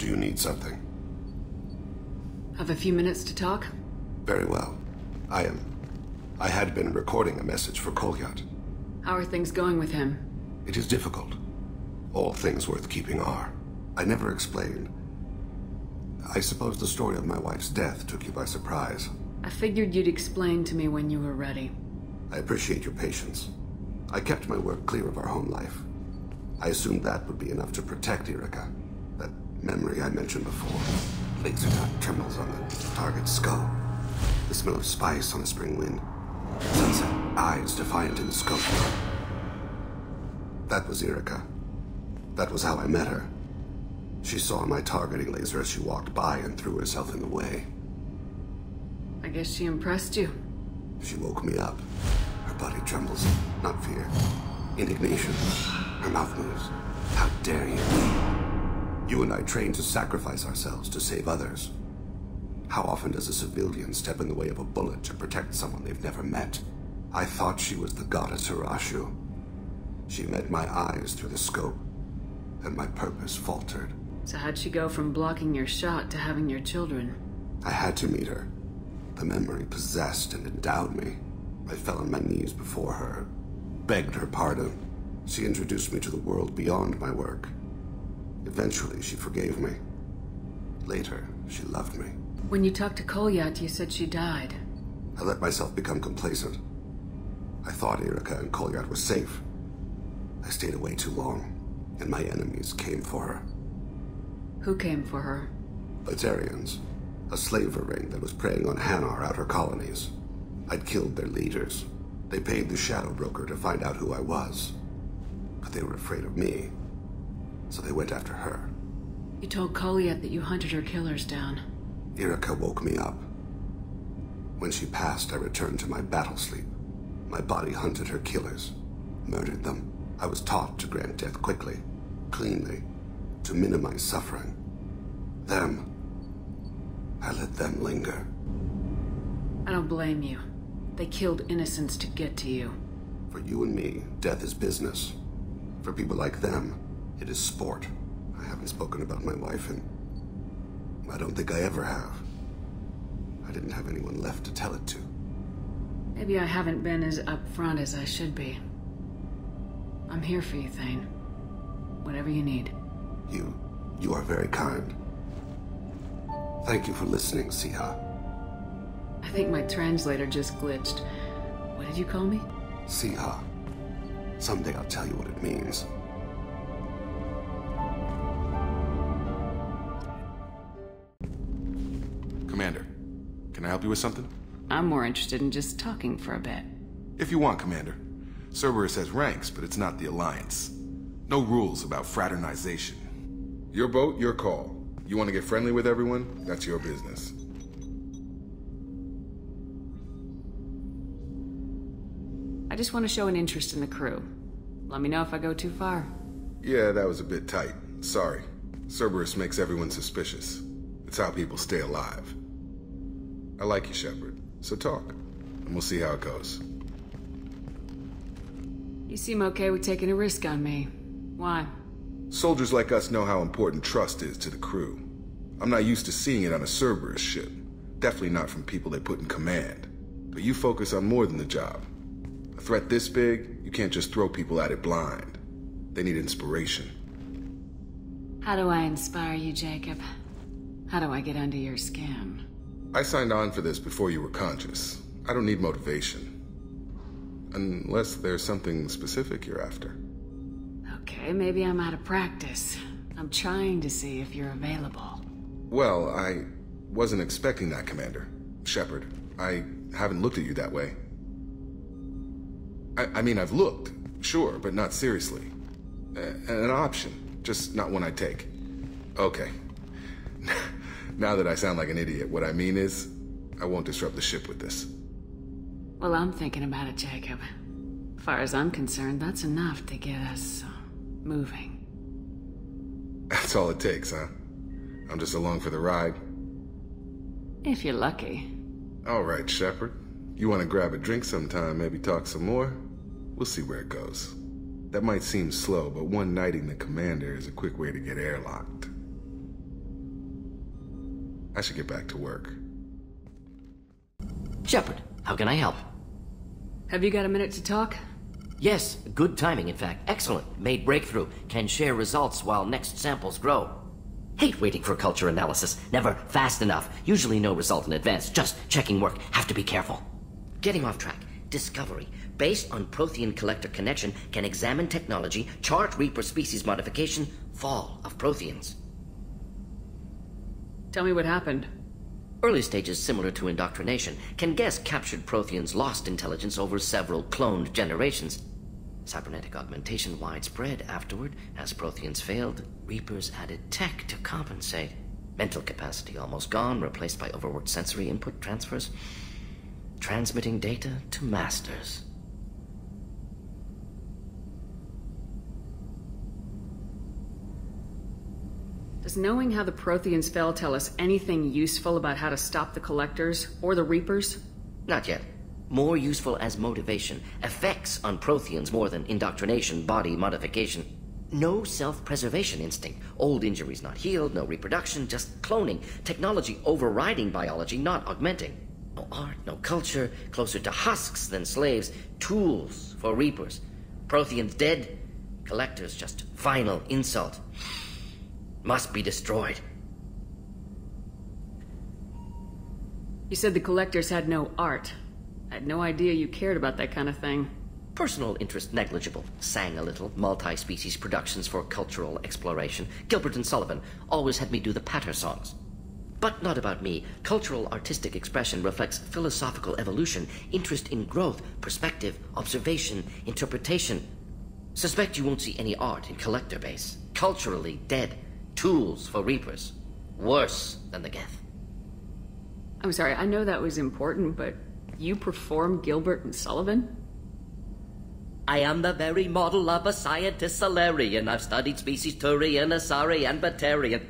Do you need something? Have a few minutes to talk? Very well. I had been recording a message for Kolyat. How are things going with him? It is difficult. All things worth keeping are. I never explained. I suppose the story of my wife's death took you by surprise. I figured you'd explain to me when you were ready. I appreciate your patience. I kept my work clear of our home life. I assumed that would be enough to protect Erica. That memory I mentioned before. Laser dot trembles on the target's skull. The smell of spice on a spring wind. Sunset, eyes defiant in the scope. That was Erica. That was how I met her. She saw my targeting laser as she walked by and threw herself in the way. I guess she impressed you. She woke me up. Her body trembles. Not fear. Indignation. Her mouth moves. How dare you? You and I trained to sacrifice ourselves to save others. How often does a civilian step in the way of a bullet to protect someone they've never met? I thought she was the goddess Arashu. She met my eyes through the scope, and my purpose faltered. So how'd she go from blocking your shot to having your children? I had to meet her. The memory possessed and endowed me. I fell on my knees before her, begged her pardon. She introduced me to the world beyond my work. Eventually, she forgave me. Later, she loved me. When you talked to Kolyat, you said she died. I let myself become complacent. I thought Erica and Kolyat were safe. I stayed away too long, and my enemies came for her. Who came for her? Batarians. A slaver ring that was preying on Hanar outer colonies. I'd killed their leaders. They paid the Shadow Broker to find out who I was. But they were afraid of me, so they went after her. You told Kolyat that you hunted her killers down. Erica woke me up. When she passed, I returned to my battle sleep. My body hunted her killers, murdered them. I was taught to grant death quickly, cleanly, to minimize suffering. I let them linger. I don't blame you. They killed innocents to get to you. For you and me, death is business. For people like them, it is sport. I haven't spoken about my wife, and I don't think I ever have. I didn't have anyone left to tell it to. Maybe I haven't been as upfront as I should be. I'm here for you, Thane. Whatever you need. You are very kind. Thank you for listening, Siha. I think my translator just glitched. What did you call me? Siha. Someday I'll tell you what it means. Commander, can I help you with something? I'm more interested in just talking for a bit. If you want, Commander. Cerberus has ranks, but it's not the Alliance. No rules about fraternization. Your boat, your call. You want to get friendly with everyone? That's your business. I just want to show an interest in the crew. Let me know if I go too far. Yeah, that was a bit tight. Sorry. Cerberus makes everyone suspicious. It's how people stay alive. I like you, Shepard. So talk, and we'll see how it goes. You seem okay with taking a risk on me. Why? Soldiers like us know how important trust is to the crew. I'm not used to seeing it on a Cerberus ship. Definitely not from people they put in command. But you focus on more than the job. A threat this big, you can't just throw people at it blind. They need inspiration. How do I inspire you, Jacob? How do I get under your skin? I signed on for this before you were conscious. I don't need motivation. Unless there's something specific you're after. Okay, maybe I'm out of practice. I'm trying to see if you're available. Well, I wasn't expecting that, Commander. Shepard, I haven't looked at you that way. I mean, I've looked, sure, but not seriously. An option, just not one I take. Okay. Now that I sound like an idiot, what I mean is, I won't disrupt the ship with this. Well, I'm thinking about it, Jacob. As far as I'm concerned, that's enough to get us moving. That's all it takes, huh? I'm just along for the ride. If you're lucky. All right, Shepard. You want to grab a drink sometime, maybe talk some more? We'll see where it goes. That might seem slow, but one knighting the commander is a quick way to get airlocked. I should get back to work. Shepard, how can I help? Have you got a minute to talk? Yes, good timing, in fact. Excellent. Made breakthrough. Can share results while next samples grow. Hate waiting for culture analysis. Never fast enough. Usually no result in advance. Just checking work. Have to be careful. Getting off track. Discovery. Based on Prothean collector connection, can examine technology, chart Reaper species modification, fall of Protheans. Tell me what happened. Early stages similar to indoctrination. Can guess captured Protheans lost intelligence over several cloned generations. Cybernetic augmentation widespread afterward. As Protheans failed, Reapers added tech to compensate. Mental capacity almost gone, replaced by overworked sensory input transfers. Transmitting data to masters. Does knowing how the Protheans fell tell us anything useful about how to stop the Collectors or the Reapers? Not yet. More useful as motivation. Effects on Protheans more than indoctrination, body modification. No self-preservation instinct. Old injuries not healed, no reproduction, just cloning. Technology overriding biology, not augmenting. No art, no culture, closer to husks than slaves. Tools for Reapers. Protheans dead, Collectors just final insult. Must be destroyed. You said the Collectors had no art. I had no idea you cared about that kind of thing. Personal interest negligible. Sang a little. Multi-species productions for cultural exploration. Gilbert Sullivan always had me do the patter songs. But not about me. Cultural artistic expression reflects philosophical evolution, interest in growth, perspective, observation, interpretation. Suspect you won't see any art in Collector base. Culturally dead. Tools for Reapers. Worse than the Geth. I'm sorry, I know that was important, but you perform Gilbert Sullivan? I am the very model of a scientist Solarian. I've studied species Turian, Asari, and Batarian.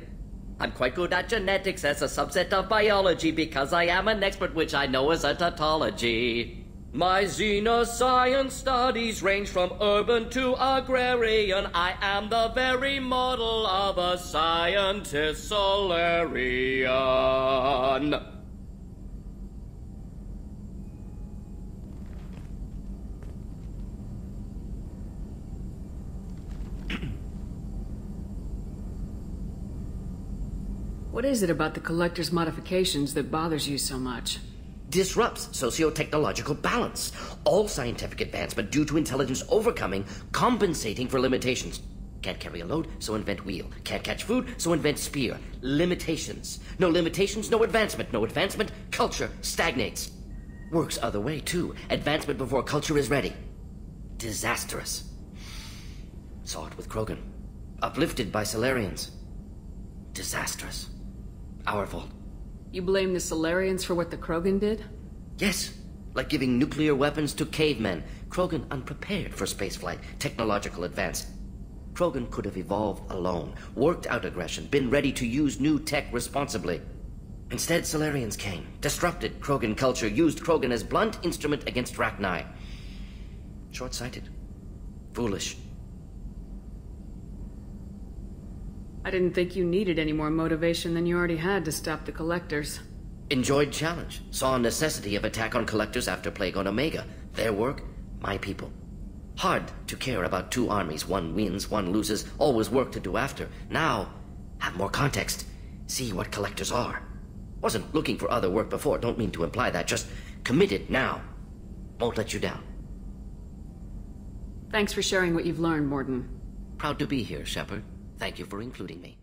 I'm quite good at genetics as a subset of biology because I am an expert, which I know is a tautology. My xenoscience studies range from urban to agrarian. I am the very model of a scientist Solarian. What is it about the Collector's modifications that bothers you so much? Disrupts socio-technological balance. All scientific advancement due to intelligence overcoming, compensating for limitations. Can't carry a load, so invent wheel. Can't catch food, so invent spear. Limitations. No limitations, no advancement. No advancement, culture stagnates. Works other way, too. Advancement before culture is ready. Disastrous. Saw it with Krogan. Uplifted by Solarians. Disastrous. Our fault. You blame the Solarians for what the Krogan did? Yes. Like giving nuclear weapons to cavemen. Krogan unprepared for spaceflight, technological advance. Krogan could have evolved alone, worked out aggression, been ready to use new tech responsibly. Instead, Solarians came, disrupted Krogan culture, used Krogan as blunt instrument against Rachni. Short-sighted. Foolish. I didn't think you needed any more motivation than you already had to stop the Collectors. Enjoyed challenge. Saw necessity of attack on Collectors after Plague on Omega. Their work, my people. Hard to care about two armies. One wins, one loses. Always work to do after. Now, have more context. See what Collectors are. Wasn't looking for other work before. Don't mean to imply that. Just committed now. Won't let you down. Thanks for sharing what you've learned, Mordin. Proud to be here, Shepard. Thank you for including me.